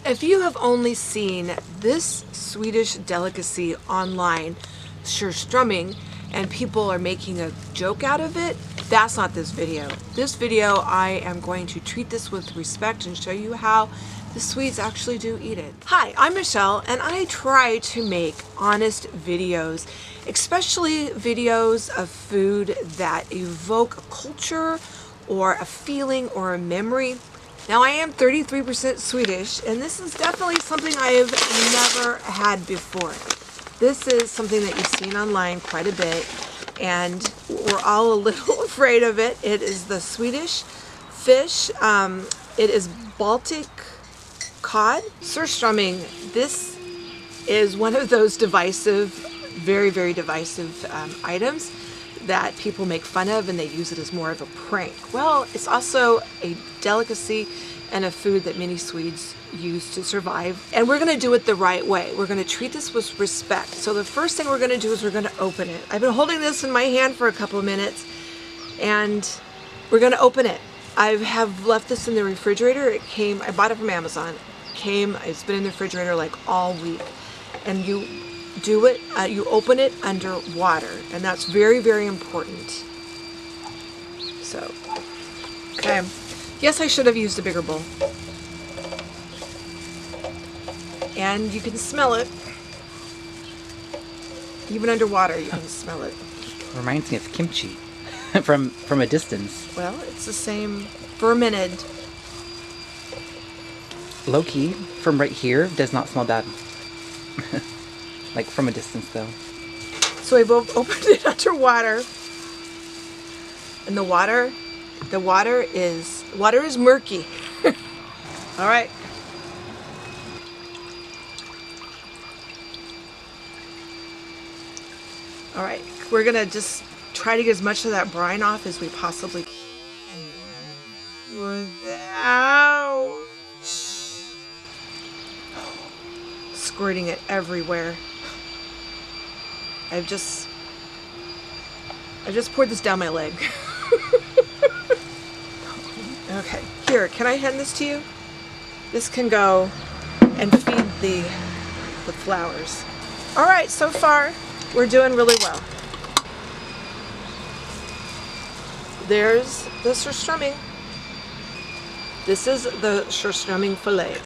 If you have only seen this Swedish delicacy online, Surströmming, and people are making a joke out of it, that's not this video. This video, I am going to treat this with respect and show you how the Swedes actually do eat it. Hi, I'm Michelle, and I try to make honest videos, especially videos of food that evoke a culture or a feeling or a memory. Now, I am 33% Swedish, and this is definitely something I've never had before. This is something that you've seen online quite a bit, and we're all a little afraid of it. It is the Swedish fish. It is Baltic cod. Surströmming, this is one of those divisive, very, very divisive items that people make fun of, and they use it as more of a prank. Well, it's also a delicacy and a food that many Swedes use to survive, and we're going to do it the right way. We're going to treat this with respect. So the first thing we're going to do is we're going to open it. I've been holding this in my hand for a couple of minutes, and we're going to open it. I have left this in the refrigerator. I bought it from Amazon. It's been in the refrigerator like all week, and you do it, you open it under water, and that's very, very important. So, okay. Yes, I should have used a bigger bowl. And you can smell it. Even underwater, you can smell it. Reminds me of kimchi from a distance. Well, it's the same fermented. Low-key, from right here, does not smell bad. Like from a distance, though. So I've opened it underwater, and the water is murky. All right. All right, we're gonna just try to get as much of that brine off as we possibly can. Without squirting it everywhere. I've just poured this down my leg. Okay, here, can I hand this to you? This can go and feed the flowers. All right, so far we're doing really well. There's the Surströmming. This is the Surströmming fillet.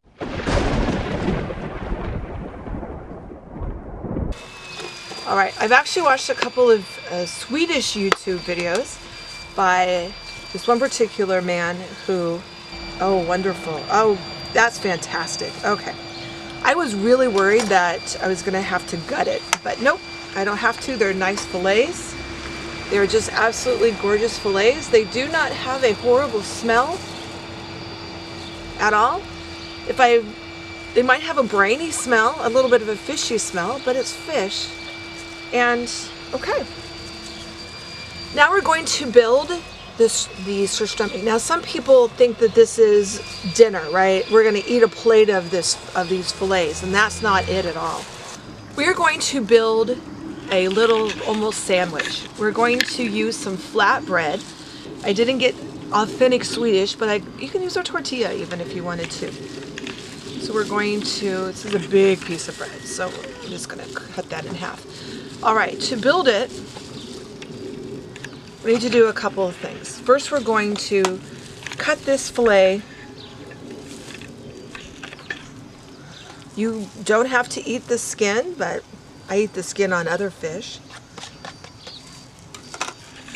All right, I've actually watched a couple of Swedish YouTube videos by this one particular man who, oh, wonderful. Oh, that's fantastic. Okay. I was really worried that I was going to have to gut it, but nope, I don't have to. They're nice fillets. They're just absolutely gorgeous fillets. They do not have a horrible smell at all. They might have a briny smell, a little bit of a fishy smell, but it's fish. And okay, now we're going to build the Surströmming. Now, some people think that this is dinner, right? We're going to eat a plate of these fillets, and that's not it at all. We are going to build a little almost sandwich. We're going to use some flatbread. I didn't get authentic Swedish, but you can use a tortilla even if you wanted to. So we're going to, this is a big piece of bread, so I'm just going to cut that in half. All right, to build it, we need to do a couple of things. First, we're going to cut this fillet. You don't have to eat the skin, but I eat the skin on other fish.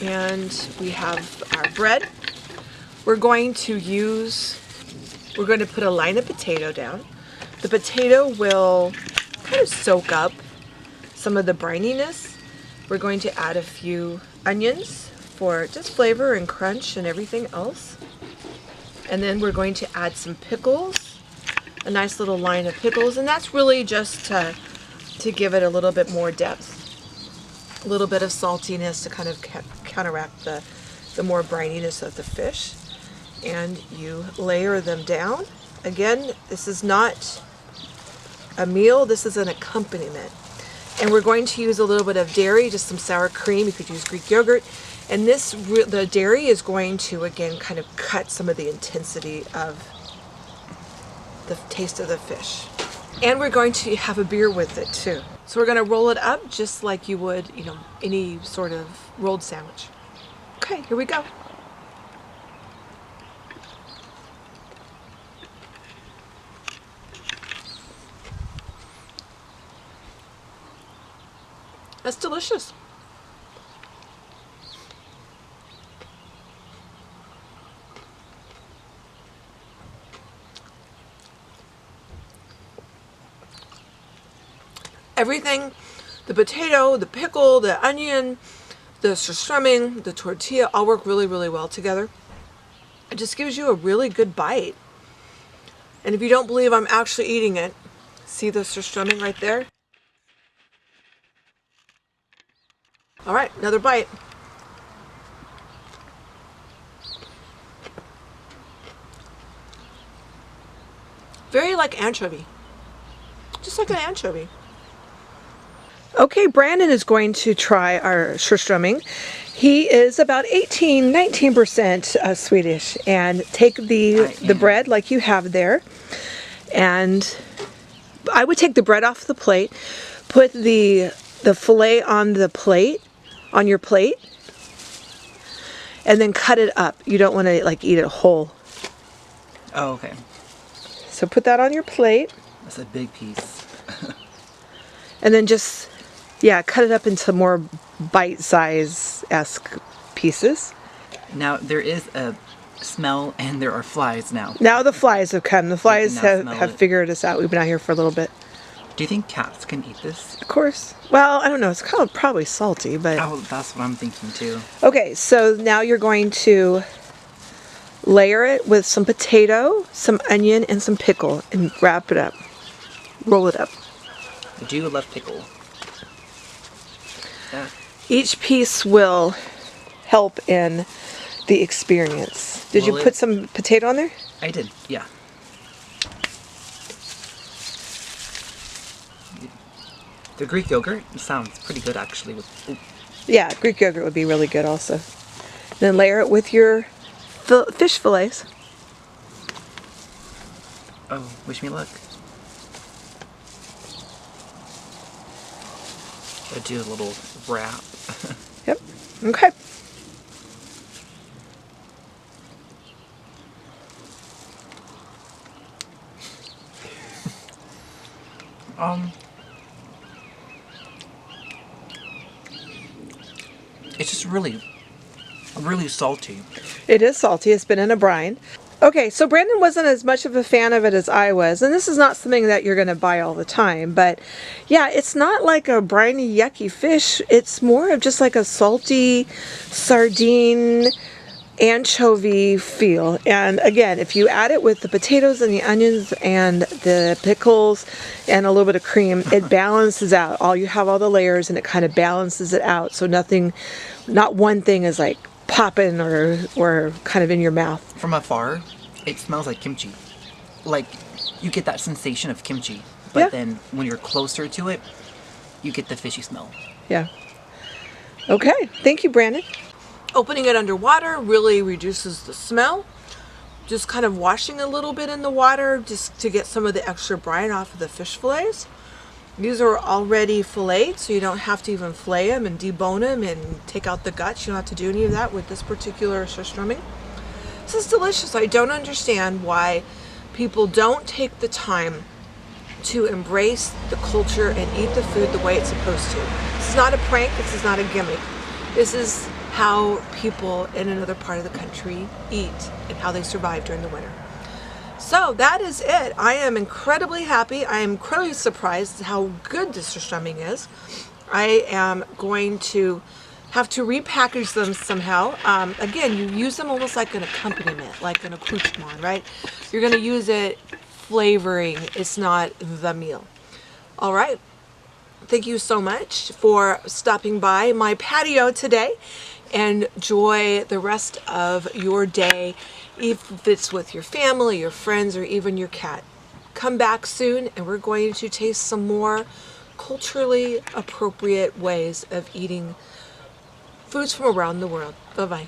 And we have our bread. We're going to put a line of potato down. The potato will kind of soak up some of the brininess. We're going to add a few onions for just flavor and crunch and everything else. And then we're going to add some pickles, a nice little line of pickles, and that's really just to give it a little bit more depth, a little bit of saltiness to kind of counteract the more brininess of the fish. And you layer them down. Again, this is not a meal, this is an accompaniment. And we're going to use a little bit of dairy, just some sour cream. You could use Greek yogurt. And the dairy is going to, again, kind of cut some of the intensity of the taste of the fish. And we're going to have a beer with it too. So we're going to roll it up just like you would, you know, any sort of rolled sandwich. Okay, here we go. That's delicious. Everything, the potato, the pickle, the onion, the Surströmming, the tortilla all work really, really well together. It just gives you a really good bite. And if you don't believe I'm actually eating it, see the Surströmming right there? All right, another bite. Very like anchovy. Just like an anchovy. Okay, Brandon is going to try our Surströmming. He is about 19% Swedish. And take the bread like you have there. And I would take the bread off the plate. Put the fillet on the plate, on your plate. And then cut it up. You don't want to like eat it whole. Oh, okay. So put that on your plate. That's a big piece. And then just, yeah, cut it up into more bite-size-esque pieces. Now, there is a smell and there are flies now. Now the flies have come. The flies have figured us out. We've been out here for a little bit. Do you think cats can eat this? Of course. Well, I don't know. It's kind of probably salty, but... Oh, that's what I'm thinking too. Okay, so now you're going to layer it with some potato, some onion, and some pickle, and wrap it up. Roll it up. I do love pickle. Yeah. Each piece will help in the experience. Did you put some potato on there? I did, yeah. The Greek yogurt sounds pretty good actually. Yeah, Greek yogurt would be really good also. Then layer it with your fish fillets. Oh, wish me luck. I do a little wrap. Yep. Okay. It's just really salty. It is salty. It's been in a brine. Okay, so Brandon wasn't as much of a fan of it as I was, and this is not something that you're going to buy all the time, but yeah, it's not like a briny, yucky fish. It's more of just like a salty sardine, anchovy feel. And again, if you add it with the potatoes and the onions and the pickles and a little bit of cream, it balances out. You have all the layers and it kind of balances it out, so not one thing is like popping or kind of in your mouth. From afar, it smells like kimchi. Like, you get that sensation of kimchi. But then, when you're closer to it, you get the fishy smell. Yeah. Okay. Thank you, Brandon. Opening it underwater really reduces the smell. Just kind of washing a little bit in the water just to get some of the extra brine off of the fish fillets. These are already filleted, so you don't have to even fillet them and debone them and take out the guts. You don't have to do any of that with this particular Surströmming. This is delicious. I don't understand why people don't take the time to embrace the culture and eat the food the way it's supposed to. This is not a prank. This is not a gimmick. This is how people in another part of the country eat and how they survive during the winter. So that is it. I am incredibly happy. I am incredibly surprised at how good this Surströmming is. I am going to have to repackage them somehow. Again, you use them almost like an accompaniment, like an accoutrement, right? You're going to use it flavoring. It's not the meal. All right. Thank you so much for stopping by my patio today. Enjoy the rest of your day, if it's with your family, your friends, or even your cat. Come back soon and we're going to taste some more culturally appropriate ways of eating foods from around the world. Bye-bye.